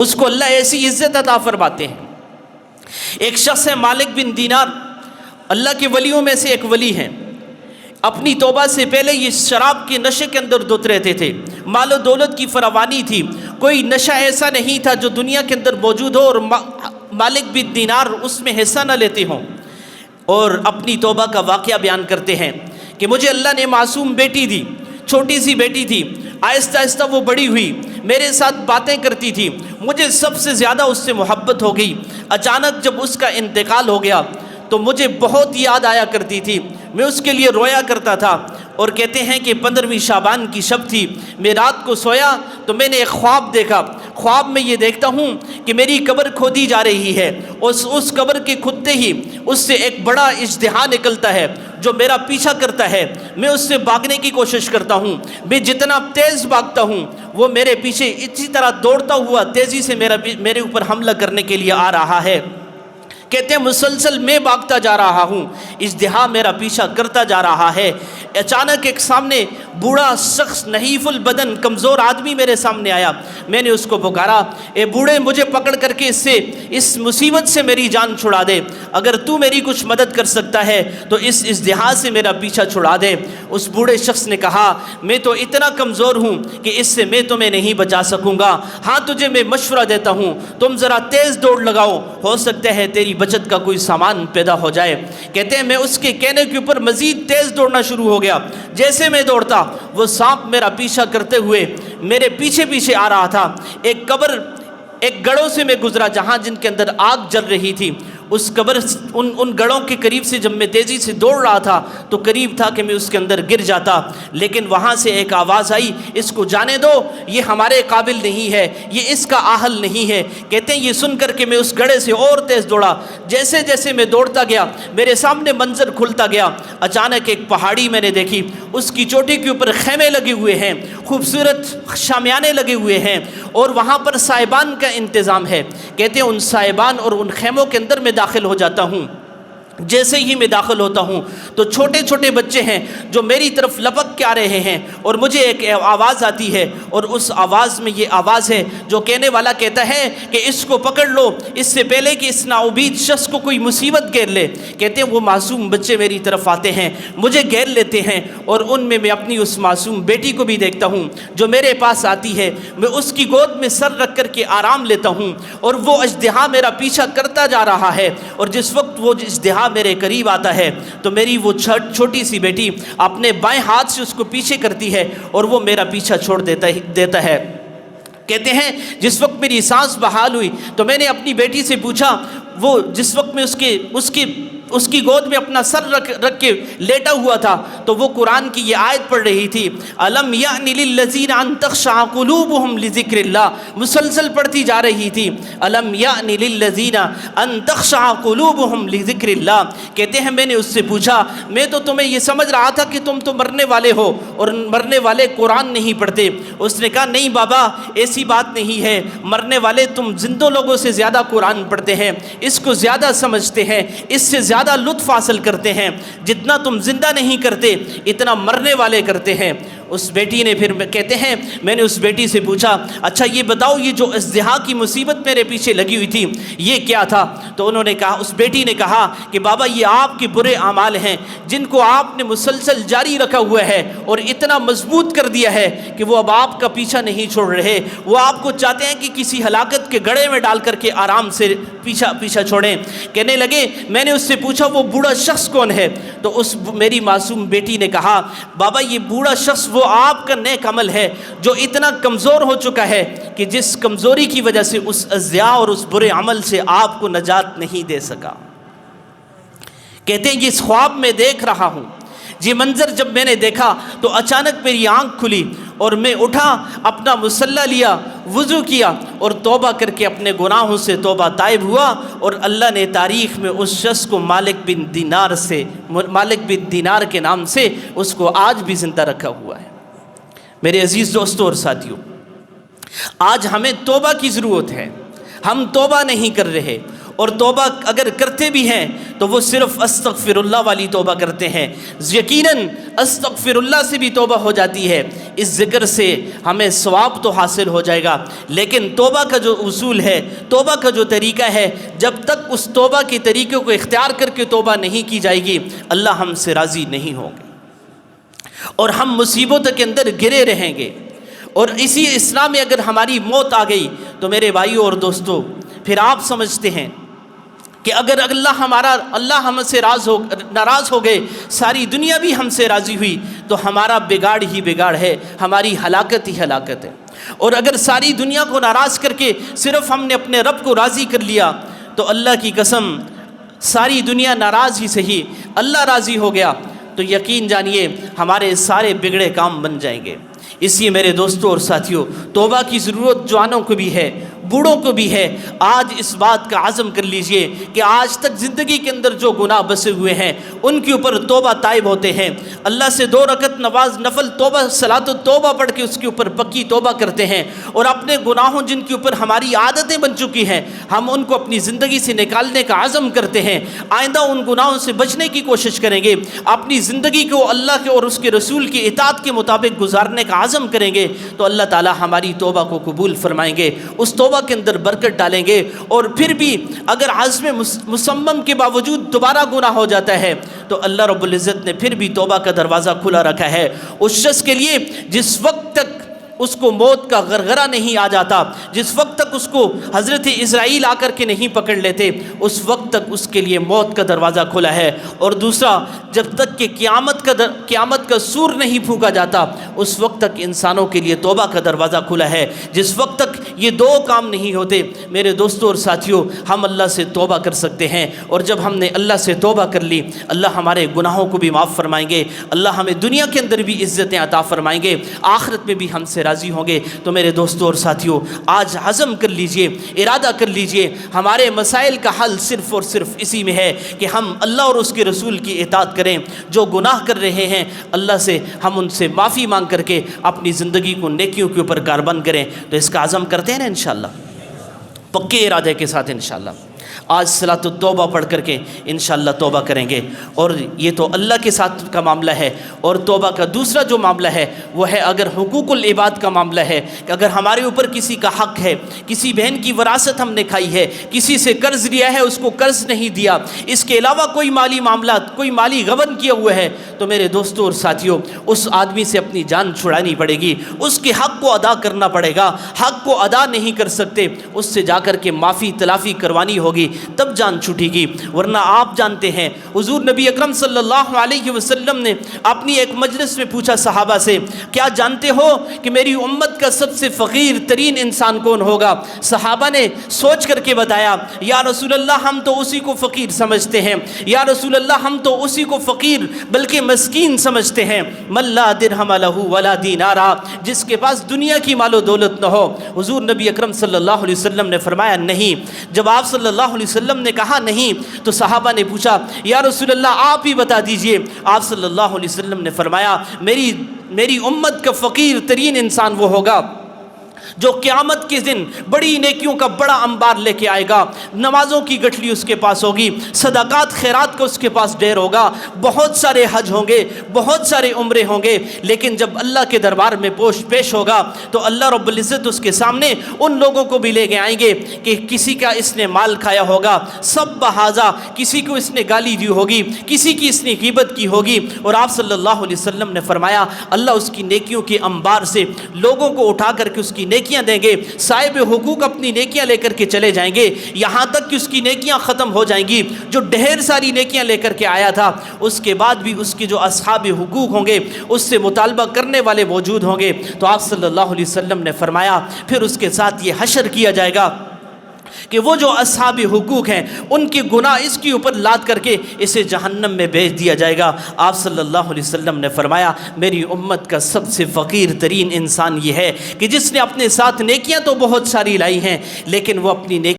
اس کو اللہ ایسی عزت عطا فرماتے ہیں۔ ایک شخص ہے مالک بن دینار، اللہ کے ولیوں میں سے ایک ولی ہیں۔ اپنی توبہ سے پہلے یہ شراب کے نشے کے اندر دھت رہتے تھے، مال و دولت کی فراوانی تھی، کوئی نشہ ایسا نہیں تھا جو دنیا کے اندر موجود ہو اور مالک بن دینار اس میں حصہ نہ لیتے ہوں۔ اور اپنی توبہ کا واقعہ بیان کرتے ہیں کہ مجھے اللہ نے معصوم بیٹی دی، چھوٹی سی بیٹی تھی، آہستہ آہستہ وہ بڑی ہوئی، میرے ساتھ باتیں کرتی تھی، مجھے سب سے زیادہ اس سے محبت ہو گئی۔ اچانک جب اس کا انتقال ہو گیا تو مجھے بہت یاد آیا کرتی تھی، میں اس کے لیے رویا کرتا تھا۔ اور کہتے ہیں کہ 15ویں شعبان کی شب تھی، میں رات کو سویا تو میں نے ایک خواب دیکھا۔ خواب میں یہ دیکھتا ہوں کہ میری قبر کھودی جا رہی ہے، اس قبر کے کھدتے ہی اس سے ایک بڑا اژدہا نکلتا ہے جو میرا پیچھا کرتا ہے، میں اس سے بھاگنے کی کوشش کرتا ہوں، میں جتنا تیز بھاگتا ہوں وہ میرے پیچھے اسی طرح دوڑتا ہوا تیزی سے میرے اوپر حملہ کرنے کے لیے آ رہا ہے۔ کہتے ہیں مسلسل میں بھاگتا جا رہا ہوں، اژدہا میرا پیچھا کرتا جا رہا ہے۔ اچانک ایک سامنے بوڑھا شخص، نحیف البدن، کمزور آدمی میرے سامنے آیا۔ میں نے اس کو پکارا، اے بوڑھے مجھے پکڑ کر کے اس مصیبت سے میری جان چھڑا دے، اگر تو میری کچھ مدد کر سکتا ہے تو اس اژدہا سے میرا پیچھا چھڑا دے۔ اس بوڑھے شخص نے کہا، میں تو اتنا کمزور ہوں کہ اس سے میں تمہیں نہیں بچا سکوں گا، ہاں تجھے میں مشورہ دیتا ہوں، تم ذرا تیز دوڑ لگاؤ، ہو سکتا ہے تیری بچت کا کوئی سامان پیدا ہو جائے۔ کہتے ہیں میں اس کے کہنے کے اوپر مزید تیز دوڑنا شروع ہو گیا۔ جیسے میں دوڑتا وہ سانپ میرا پیچھا کرتے ہوئے میرے پیچھے پیچھے آ رہا تھا۔ ایک گڑھوں سے میں گزرا جہاں جن کے اندر آگ جل رہی تھی۔ اس قبر ان گڑھوں کے قریب سے جب میں تیزی سے دوڑ رہا تھا تو قریب تھا کہ میں اس کے اندر گر جاتا، لیکن وہاں سے ایک آواز آئی، اس کو جانے دو، یہ ہمارے قابل نہیں ہے، یہ اس کا اہل نہیں ہے۔ کہتے ہیں یہ سن کر کے میں اس گڑھے سے اور تیز دوڑا۔ جیسے جیسے میں دوڑتا گیا میرے سامنے منظر کھلتا گیا۔ اچانک ایک پہاڑی میں نے دیکھی، اس کی چوٹی کے اوپر خیمے لگے ہوئے ہیں، خوبصورت شامیانے لگے ہوئے ہیں اور وہاں پر صاحبان کا انتظام ہے۔ کہتے ہیں ان صاحبان اور ان خیموں کے اندر میں داخل ہو جاتا ہوں۔ جیسے ہی میں داخل ہوتا ہوں تو چھوٹے چھوٹے بچے ہیں جو میری طرف لپک کے آ رہے ہیں اور مجھے ایک آواز آتی ہے، اور اس آواز میں یہ آواز ہے جو کہنے والا کہتا ہے کہ اس کو پکڑ لو اس سے پہلے کہ اس ناامید شخص کو کوئی مصیبت گھیر لے۔ کہتے ہیں وہ معصوم بچے میری طرف آتے ہیں، مجھے گھیر لیتے ہیں، اور ان میں اپنی اس معصوم بیٹی کو بھی دیکھتا ہوں جو میرے پاس آتی ہے۔ میں اس کی گود میں سر رکھ کر کے آرام لیتا ہوں، اور وہ اژدہا میرا پیچھا کرتا جا رہا ہے، اور جس وقت وہ اژدہا میرے قریب آتا ہے تو میری وہ چھوٹی سی بیٹی اپنے بائیں ہاتھ سے اس کو پیچھے کرتی ہے اور وہ میرا پیچھا چھوڑ دیتا ہے۔ کہتے ہیں جس وقت میری سانس بحال ہوئی تو میں نے اپنی بیٹی سے پوچھا، وہ جس وقت میں اس کی گود میں اپنا سر رکھ کے لیٹا ہوا تھا تو وہ قرآن کی یہ آیت پڑھ رہی تھی، الم یأن للذین ان تخشع قلوبہم لذکر اللہ، مسلسل پڑھتی جا رہی تھی، الم یأن للذین ان تخشع قلوبہم لذکر اللہ۔ کہتے ہیں میں نے اس سے پوچھا، میں تو تمہیں یہ سمجھ رہا تھا کہ تم تو مرنے والے ہو اور مرنے والے قرآن نہیں پڑھتے۔ اس نے کہا نہیں بابا، ایسی بات نہیں ہے، مرنے والے تم زندہ لوگوں سے زیادہ قرآن پڑھتے ہیں، اس کو زیادہ سمجھتے ہیں، اس سے زیادہ لطف حاصل کرتے ہیں، جتنا تم زندہ نہیں کرتے اتنا مرنے والے کرتے ہیں۔ اس بیٹی نے پھر کہتے ہیں میں نے اس بیٹی سے پوچھا، اچھا یہ بتاؤ یہ جو اژدہا کی مصیبت میرے پیچھے لگی ہوئی تھی یہ کیا تھا؟ تو انہوں نے کہا، اس بیٹی نے کہا کہ بابا یہ آپ کے برے اعمال ہیں جن کو آپ نے مسلسل جاری رکھا ہوا ہے اور اتنا مضبوط کر دیا ہے کہ وہ اب آپ کا پیچھا نہیں چھوڑ رہے، وہ آپ کو چاہتے ہیں کہ کسی ہلاکت کے گڑھے میں ڈال کر کے آرام سے پیچھا چھوڑیں۔ کہنے لگے میں نے اس سے پوچھا وہ بوڑھا شخص کون ہے؟ تو اس میری معصوم بیٹی نے کہا بابا یہ بوڑھا شخص وہ آپ کا نیک عمل ہے جو اتنا کمزور ہو چکا ہے کہ جس کمزوری کی وجہ سے اس ازیا اور اس برے عمل سے آپ کو نجات نہیں دے سکا۔ کہتے ہیں اس خواب میں دیکھ رہا ہوں، یہ منظر جب میں نے دیکھا تو اچانک میری آنکھ کھلی اور میں اٹھا، اپنا مصلی لیا، وضو کیا اور توبہ کر کے اپنے گناہوں سے توبہ طائب ہوا، اور اللہ نے تاریخ میں اس شخص کو مالک بن دینار کے نام سے اس کو آج بھی زندہ رکھا ہوا ہے۔ میرے عزیز دوستوں اور ساتھیوں، آج ہمیں توبہ کی ضرورت ہے، ہم توبہ نہیں کر رہے، اور توبہ اگر کرتے بھی ہیں تو وہ صرف استغفر اللہ والی توبہ کرتے ہیں۔ یقیناً استغفر اللہ سے بھی توبہ ہو جاتی ہے، اس ذکر سے ہمیں ثواب تو حاصل ہو جائے گا، لیکن توبہ کا جو اصول ہے، توبہ کا جو طریقہ ہے، جب تک اس توبہ کے طریقے کو اختیار کر کے توبہ نہیں کی جائے گی، اللہ ہم سے راضی نہیں ہوں گے اور ہم مصیبتوں کے اندر گرے رہیں گے۔ اور اسی اسلام میں اگر ہماری موت آ گئی تو میرے بھائیوں اور دوستوں، پھر آپ سمجھتے ہیں کہ اگر اللہ ہم سے ناراض ہو گئے، ساری دنیا بھی ہم سے راضی ہوئی، تو ہمارا بگاڑ ہی بگاڑ ہے، ہماری ہلاکت ہی ہلاکت ہے۔ اور اگر ساری دنیا کو ناراض کر کے صرف ہم نے اپنے رب کو راضی کر لیا تو اللہ کی قسم ساری دنیا ناراض ہی صحیح، اللہ راضی ہو گیا تو یقین جانیے ہمارے سارے بگڑے کام بن جائیں گے۔ اس لیے میرے دوستوں اور ساتھیوں، توبہ کی ضرورت جوانوں کو بھی ہے، بوڑھوں کو بھی ہے۔ آج اس بات کا عزم کر لیجئے کہ آج تک زندگی کے اندر جو گناہ بسے ہوئے ہیں ان کے اوپر توبہ طائب ہوتے ہیں، اللہ سے 2 رکعت نماز نفل توبہ صلاۃ التوبہ پڑھ کے اس کے اوپر پکی توبہ کرتے ہیں، اور اپنے گناہوں جن کے اوپر ہماری عادتیں بن چکی ہیں ہم ان کو اپنی زندگی سے نکالنے کا عزم کرتے ہیں، آئندہ ان گناہوں سے بچنے کی کوشش کریں گے، اپنی زندگی کو اللہ کے اور اس کے رسول کی اطاعت کے مطابق گزارنے کا عزم کریں گے، تو اللہ تعالی ہماری توبہ کو قبول فرمائیں گے، اس توبہ کے اندر برکت ڈالیں گے۔ اور پھر بھی اگر عزم مصمم کے باوجود دوبارہ گناہ ہو جاتا ہے تو اللہ رب العزت نے پھر بھی توبہ کا دروازہ کھلا رکھا ہے اس شخص کے لیے جس وقت تک اس کو موت کا غرغرہ نہیں آ جاتا، جس وقت تک اس کو حضرت اسرائیل آ کر کے نہیں پکڑ لیتے، اس وقت تک اس کے لیے موت کا دروازہ کھلا ہے۔ اور دوسرا، جب تک کہ قیامت کا سور نہیں پھونکا جاتا اس وقت تک انسانوں کے لیے توبہ کا دروازہ کھلا ہے۔ جس وقت تک یہ 2 کام نہیں ہوتے میرے دوستوں اور ساتھیوں، ہم اللہ سے توبہ کر سکتے ہیں، اور جب ہم نے اللہ سے توبہ کر لی اللہ ہمارے گناہوں کو بھی معاف فرمائیں گے، اللہ ہمیں دنیا کے اندر بھی عزتیں عطا فرمائیں گے، آخرت میں بھی ہم سے راضی ہوں گے۔ تو میرے دوستوں اور ساتھیوں، آج عزم کر لیجئے، ارادہ کر لیجئے، ہمارے مسائل کا حل صرف اور صرف اسی میں ہے کہ ہم اللہ اور اس کے رسول کی اطاعت کریں۔ جو گناہ کر رہے ہیں اللہ سے ہم ان سے معافی مانگ کر کے اپنی زندگی کو نیکیوں کے اوپر کاربند کریں۔ تو اس کا عزم کرتے ہیں نا انشاءاللہ، پکے ارادے کے ساتھ انشاءاللہ۔ آج صلاۃ التوبہ پڑھ کر کے انشاءاللہ توبہ کریں گے، اور یہ تو اللہ کے ساتھ کا معاملہ ہے۔ اور توبہ کا دوسرا جو معاملہ ہے وہ ہے اگر حقوق العباد کا معاملہ ہے، کہ اگر ہمارے اوپر کسی کا حق ہے، کسی بہن کی وراثت ہم نے کھائی ہے، کسی سے قرض لیا ہے اس کو قرض نہیں دیا، اس کے علاوہ کوئی مالی معاملات، کوئی مالی غبن کیا ہوا ہے، تو میرے دوستوں اور ساتھیوں اس آدمی سے اپنی جان چھڑانی پڑے گی، اس کے حق کو ادا کرنا پڑے گا۔ حق کو ادا نہیں کر سکتے اس سے جا کر کے معافی تلافی کروانی ہوگی، تب جان چھوٹے گی۔ ورنہ آپ جانتے ہیں حضور نبی اکرم صلی اللہ علیہ وسلم نے اپنی ایک مجلس میں پوچھا صحابہ سے، کیا جانتے ہو کہ میری امت کا سب سے فقیر ترین انسان کون ہوگا؟ صحابہ نے سوچ کر کے بتایا، یا رسول اللہ ہم تو اسی کو فقیر سمجھتے ہیں، یا رسول اللہ ہم تو اسی کو فقیر بلکہ مسکین سمجھتے ہیں، من لا درہم لہ ولا دینارا، جس کے پاس دنیا کی مال و دولت نہ ہو۔ حضور نبی اکرم صلی اللہ علیہ وسلم نے فرمایا نہیں۔ جب آپ صلی اللہ علیہ وسلم نے کہا نہیں تو صحابہ نے پوچھا، یا رسول اللہ آپ ہی بتا دیجئے۔ آپ صلی اللہ علیہ وسلم نے فرمایا، میری امت کا فقیر ترین انسان وہ ہوگا جو قیامت کے دن بڑی نیکیوں کا بڑا انبار لے کے آئے گا، نمازوں کی گٹھلی اس کے پاس ہوگی، صدقات خیرات کا اس کے پاس ڈھیر ہوگا، بہت سارے حج ہوں گے، بہت سارے عمرے ہوں گے، لیکن جب اللہ کے دربار میں پیش ہوگا تو اللہ رب العزت اس کے سامنے ان لوگوں کو بھی لے کے آئیں گے کہ کسی کا اس نے مال کھایا ہوگا سب بہذا، کسی کو اس نے گالی دی ہوگی، کسی کی اس نے غیبت کی ہوگی، اور آپ صلی اللہ علیہ وسلم نے فرمایا اللہ اس کی نیکیوں کے انبار سے لوگوں کو اٹھا کر کے اس کی نیکیاں دیں گے، صاحب حقوق اپنی نیکیاں لے کر کے چلے جائیں گے، یہاں تک کہ اس کی نیکیاں ختم ہو جائیں گی۔ جو ڈھیر ساری نیکیاں لے کر کے آیا تھا اس کے بعد بھی اس کے جو اصحاب حقوق ہوں گے اس سے مطالبہ کرنے والے موجود ہوں گے، تو آپ صلی اللہ علیہ وسلم نے فرمایا پھر اس کے ساتھ یہ حشر کیا جائے گا کہ وہ جو اصحاب حقوق ہیں ان کے گناہ اس کے اوپر لاد کر کے اسے جہنم میں بھیج دیا جائے گا۔ آپ صلی اللہ علیہ وسلم نے فرمایا میری امت کا سب سے فقیر ترین انسان یہ ہے کہ جس نے اپنے ساتھ نیکیاں تو بہت ساری لائی ہیں لیکن وہ اپنی نیکی